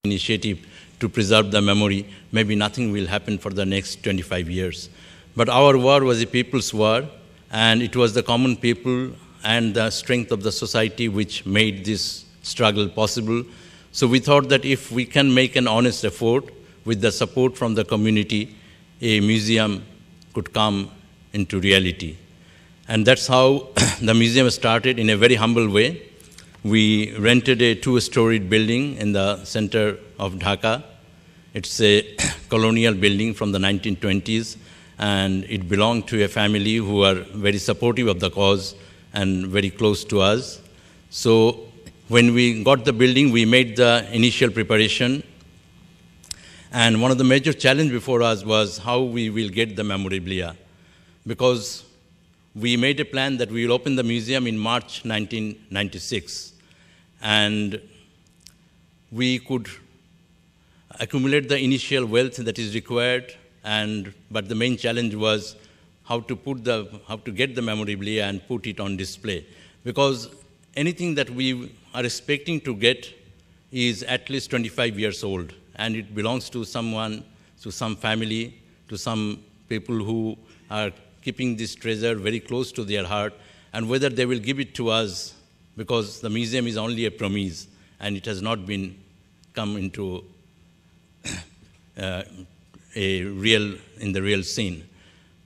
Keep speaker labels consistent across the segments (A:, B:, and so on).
A: initiative to preserve the memory, maybe nothing will happen for the next 25 years. But our war was a people's war, and it was the common people and the strength of the society which made this struggle possible. So we thought that if we can make an honest effort with the support from the community, a museum could come into reality. And that's how the museum started in a very humble way. We rented a two-storied building in the center of Dhaka. It's a colonial building from the 1920s, and it belonged to a family who are very supportive of the cause and very close to us. So when we got the building, we made the initial preparation. And one of the major challenges before us was how we will get the memorabilia, because we made a plan that we will open the museum in March 1996, and we could accumulate the initial wealth that is required, but the main challenge was how to get the memorabilia and put it on display, because anything that we are expecting to get is at least 25 years old, and it belongs to someone, to some family, to some people who are keeping this treasure very close to their heart, and whether they will give it to us, because the museum is only a promise, and it has not been come into in the real scene.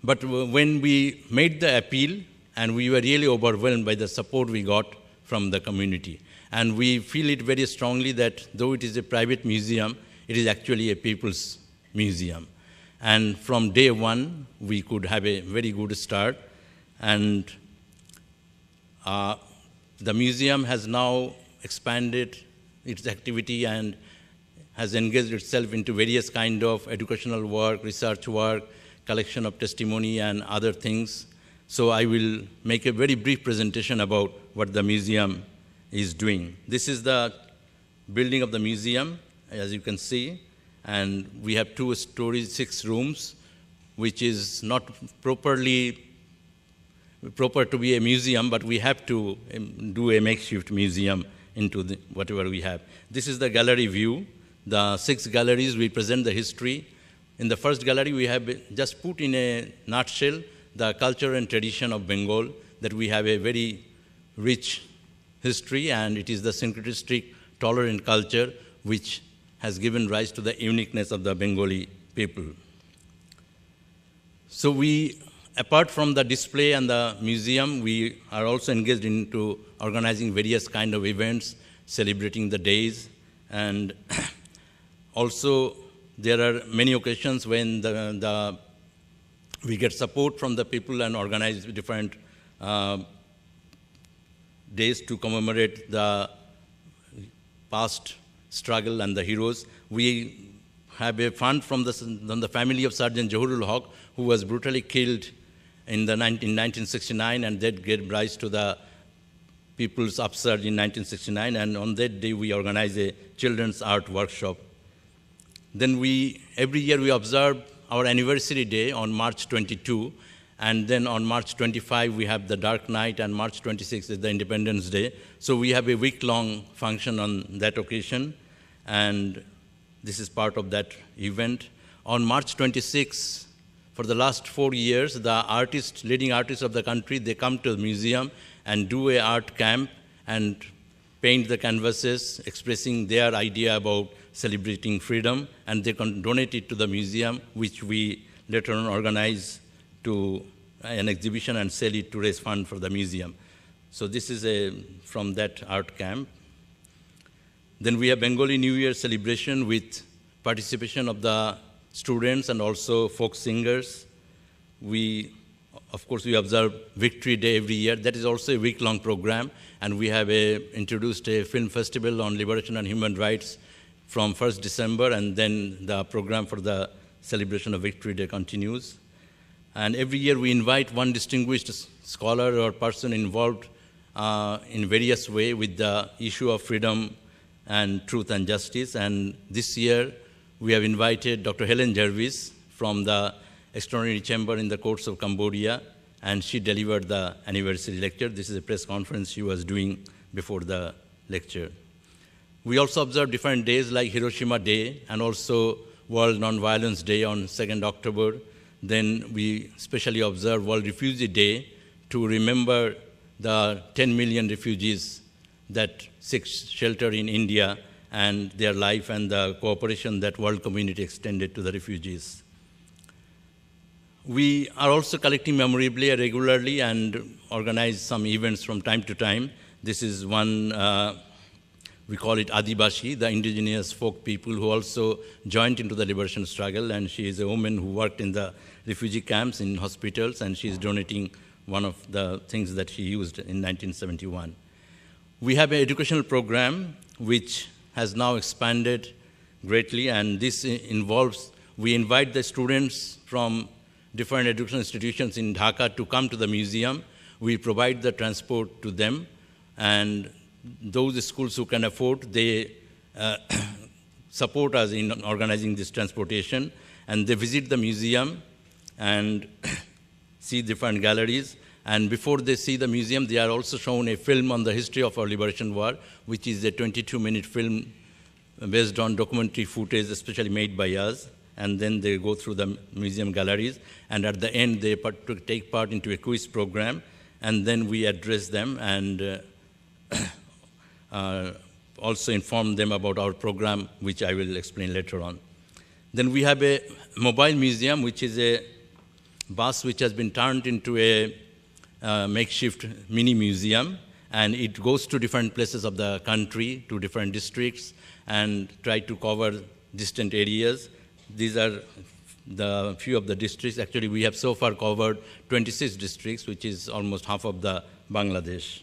A: But when we made the appeal, and we were really overwhelmed by the support we got from the community, and we feel it very strongly that though it is a private museum, it is actually a people's museum. And from day one, we could have a very good start. And the museum has now expanded its activity and has engaged itself into various kind of educational work, research work, collection of testimony, and other things. So I will make a very brief presentation about what the museum is doing. This is the building of the museum, as you can see. And we have 2 stories, 6 rooms, which is not proper to be a museum, but we have to do a makeshift museum into whatever we have. This is the gallery view. The 6 galleries represent the history. In the first gallery, we have just put in a nutshell the culture and tradition of Bengal, that we have a very rich history, and it is the syncretistic, tolerant culture which has given rise to the uniqueness of the Bengali people. So we, apart from the display and the museum, we are also engaged into organizing various kind of events, celebrating the days, and also there are many occasions when we get support from the people and organize different days to commemorate the past struggle and the heroes. We have a fund from the family of Sergeant Johurul Haq, who was brutally killed in 1969, and that gave rise to the People's Upsurge in 1969, and on that day we organize a children's art workshop. Then every year we observe our anniversary day on March 22, and then on March 25 we have the Dark Night, and March 26 is the Independence Day. So we have a week-long function on that occasion, and this is part of that event. On March 26, for the last 4 years, the leading artists of the country, they come to the museum and do an art camp and paint the canvases expressing their idea about celebrating freedom, and they can donate it to the museum, which we later on organize to an exhibition and sell it to raise fund for the museum. So this is from that art camp. Then we have Bengali New Year celebration with participation of the students and also folk singers. Of course, we observe Victory Day every year. That is also a week-long program, and we have introduced a film festival on liberation and human rights from 1st December, and then the program for the celebration of Victory Day continues. And every year we invite one distinguished scholar or person involved in various ways with the issue of freedom and truth and justice. And this year we have invited Dr. Helen Jarvis from the Extraordinary Chamber in the Courts of Cambodia, and she delivered the anniversary lecture. This is a press conference she was doing before the lecture. We also observe different days like Hiroshima Day and also World Nonviolence Day on 2nd October. Then we specially observe World Refugee Day to remember the 10 million refugees that seek shelter in India and their life and the cooperation that world community extended to the refugees. We are also collecting memorabilia regularly and organize some events from time to time. This is one, we call it Adibashi, the indigenous folk people who also joined into the liberation struggle, and she is a woman who worked in the refugee camps, in hospitals, and she is donating one of the things that she used in 1971. We have an educational program which has now expanded greatly, and this involves, we invite the students from different educational institutions in Dhaka to come to the museum. We provide the transport to them, and those schools who can afford, they support us in organizing this transportation, and they visit the museum and see different galleries. And before they see the museum, they are also shown a film on the history of our liberation war, which is a 22-minute film based on documentary footage, especially made by us. And then they go through the museum galleries. And at the end, they take part into a quiz program. And then we address them and also inform them about our program, which I will explain later on. Then we have a mobile museum, which is a bus which has been turned into a makeshift mini museum, and it goes to different places of the country, to different districts, and try to cover distant areas. These are the few of the districts. Actually, we have so far covered 26 districts, which is almost half of the Bangladesh.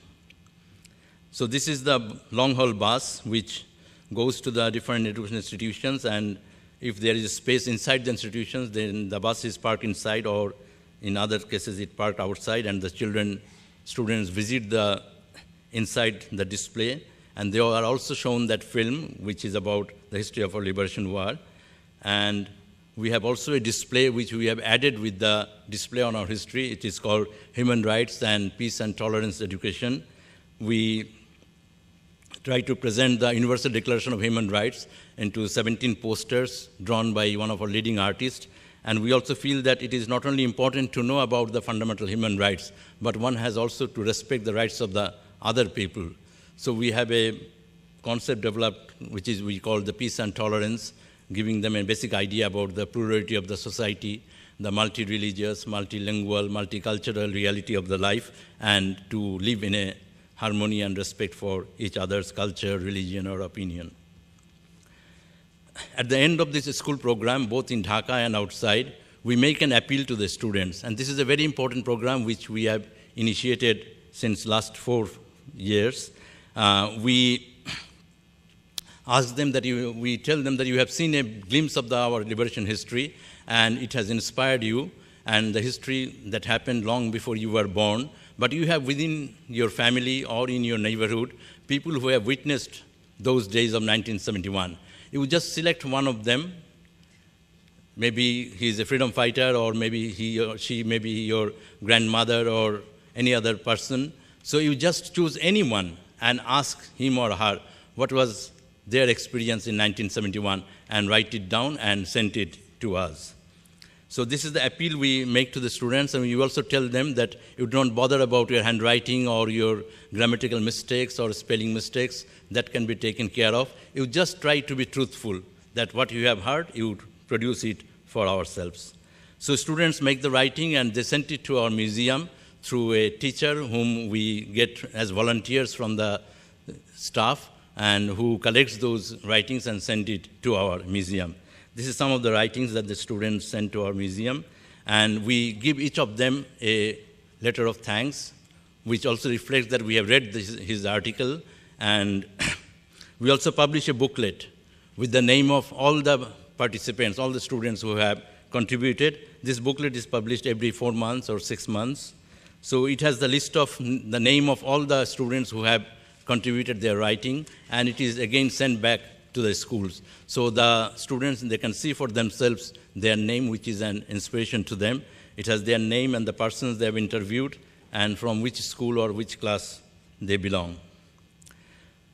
A: So this is the long-haul bus, which goes to the different education institutions, and if there is space inside the institutions, then the bus is parked inside, or in other cases, it parked outside, and the students visit the inside the display. And they are also shown that film, which is about the history of our liberation war. And we have also a display which we have added with the display on our history. It is called Human Rights and Peace and Tolerance Education. We try to present the Universal Declaration of Human Rights into 17 posters drawn by one of our leading artists. And we also feel that it is not only important to know about the fundamental human rights, but one has also to respect the rights of the other people. So we have a concept developed, which is we call the peace and tolerance, giving them a basic idea about the plurality of the society, the multi-religious, multilingual, multicultural reality of the life, and to live in a harmony and respect for each other's culture, religion, or opinion. At the end of this school program, both in Dhaka and outside, we make an appeal to the students. And this is a very important program which we have initiated since last 4 years. We ask them that we tell them that you have seen a glimpse of our liberation history, and it has inspired you, and the history that happened long before you were born. But you have within your family or in your neighborhood people who have witnessed those days of 1971. You would just select one of them. Maybe he's a freedom fighter, or maybe he or she may be your grandmother or any other person. So you just choose anyone and ask him or her what was their experience in 1971 and write it down and send it to us. So this is the appeal we make to the students, and we also tell them that you don't bother about your handwriting or your grammatical mistakes or spelling mistakes. That can be taken care of. You just try to be truthful, that what you have heard, you produce it for ourselves. So students make the writing and they send it to our museum through a teacher whom we get as volunteers from the staff and who collects those writings and send it to our museum. This is some of the writings that the students send to our museum, and we give each of them a letter of thanks, which also reflects that we have read his article, and we also publish a booklet with the name of all the participants, all the students who have contributed. This booklet is published every 4 months or 6 months. So it has the list of the name of all the students who have contributed their writing, and it is again sent back to the schools. So the students, they can see for themselves their name, which is an inspiration to them. It has their name and the persons they have interviewed and from which school or which class they belong.